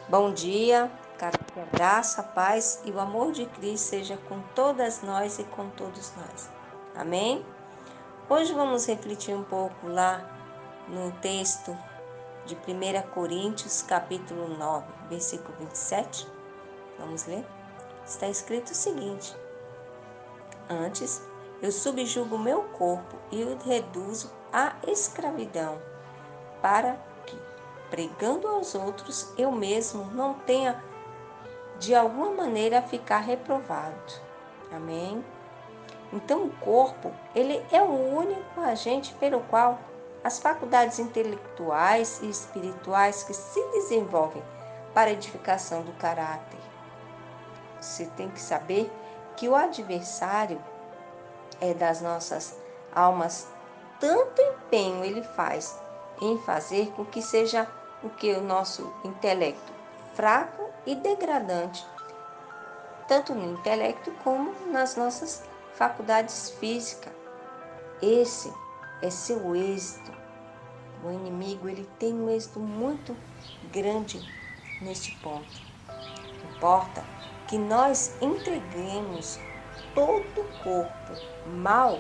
Bom dia, que a graça, a paz e o amor de Cristo seja com todas nós e com todos nós. Amém? Hoje vamos refletir um pouco lá no texto de 1 Coríntios, capítulo 9, versículo 27. Vamos ler? Está escrito o seguinte: Antes, eu subjugo o meu corpo e o reduzo à escravidão, para que, pregando aos outros, eu mesmo não tenha de alguma maneira ficar reprovado. Amém? Então o corpo, ele é o único agente pelo qual as faculdades intelectuais e espirituais que se desenvolvem para a edificação do caráter. Você tem que saber que o adversário é das nossas almas, tanto empenho ele faz em fazer com que seja o que o nosso intelecto fraco e degradante, tanto no intelecto como nas nossas faculdades físicas. Esse é seu êxito. O inimigo ele tem um êxito muito grande neste ponto. Importa que nós entreguemos todo o corpo mal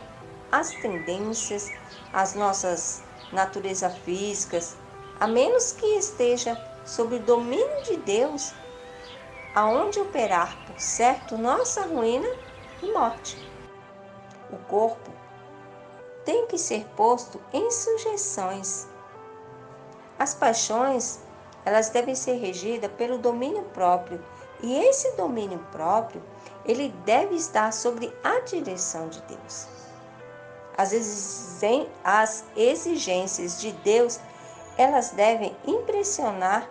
às tendências, às nossas naturezas físicas, a menos que esteja sob o domínio de Deus, aonde operar por certo nossa ruína e morte. O corpo tem que ser posto em sujeições. As paixões, elas devem ser regidas pelo domínio próprio, e esse domínio próprio, ele deve estar sobre a direção de Deus. As exigências de Deus, elas devem impressionar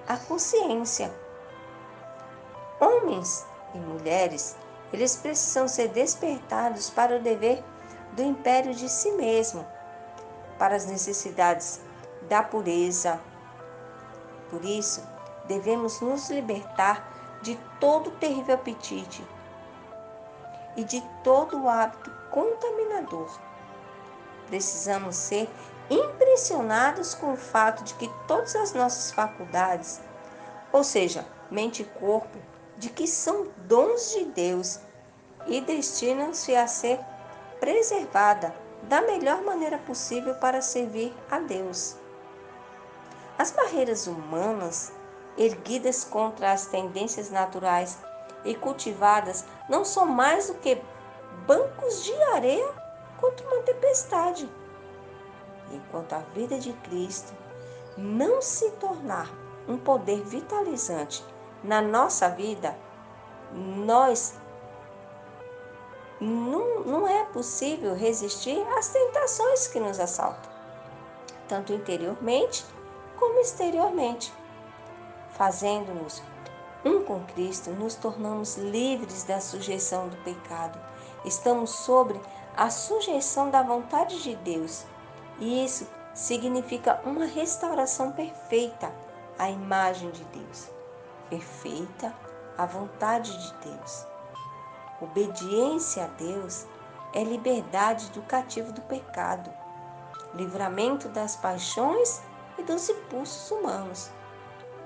a consciência. Homens e mulheres, eles precisam ser despertados para o dever do império de si mesmo, para as necessidades da pureza. Por isso, devemos nos libertar de todo terrível apetite e de todo hábito contaminador. Precisamos ser impressionados com o fato de que todas as nossas faculdades, ou seja, mente e corpo, de que são dons de Deus e destinam-se a ser preservada da melhor maneira possível para servir a Deus. As barreiras humanas, erguidas contra as tendências naturais e cultivadas, não são mais do que bancos de areia contra uma tempestade. Enquanto a vida de Cristo não se tornar um poder vitalizante na nossa vida, nós não é possível resistir às tentações que nos assaltam, tanto interiormente como exteriormente. Fazendo-nos um com Cristo, nos tornamos livres da sujeição do pecado. Estamos sobre a sujeição da vontade de Deus. E isso significa uma restauração perfeita à imagem de Deus. Perfeita à vontade de Deus. Obediência a Deus é liberdade do cativo do pecado, livramento das paixões e dos impulsos humanos.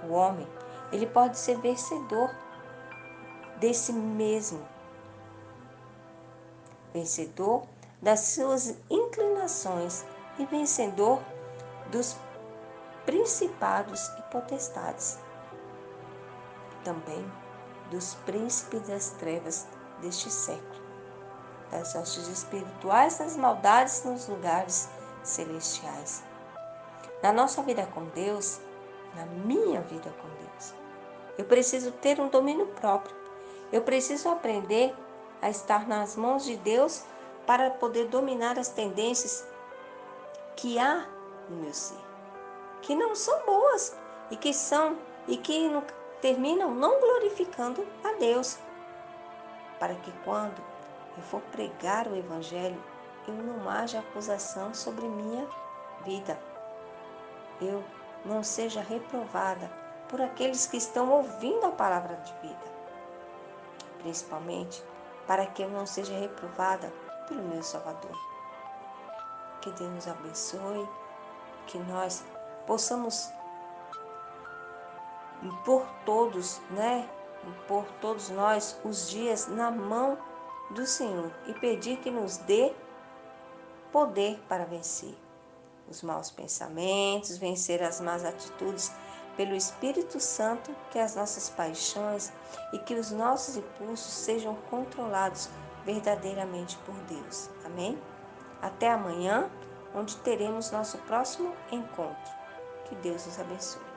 O homem, ele pode ser vencedor desse mesmo, vencedor das suas inclinações e vencedor dos principados e potestades, também dos príncipes das trevas deste século, das hostes espirituais das maldades nos lugares celestiais. Na nossa vida com Deus, na minha vida com Deus, eu preciso ter um domínio próprio. Eu preciso aprender a estar nas mãos de Deus para poder dominar as tendências que há no meu ser, que não são boas e que terminam não glorificando a Deus, para que quando eu for pregar o Evangelho, eu não haja acusação sobre minha vida. Eu não seja reprovada por aqueles que estão ouvindo a palavra de vida, principalmente para que eu não seja reprovada pelo meu Salvador. Que Deus nos abençoe, que nós possamos por todos, né? Por todos nós os dias na mão do Senhor e pedir que nos dê poder para vencer os maus pensamentos, vencer as más atitudes pelo Espírito Santo, que as nossas paixões e que os nossos impulsos sejam controlados verdadeiramente por Deus. Amém? Até amanhã, onde teremos nosso próximo encontro. Que Deus nos abençoe.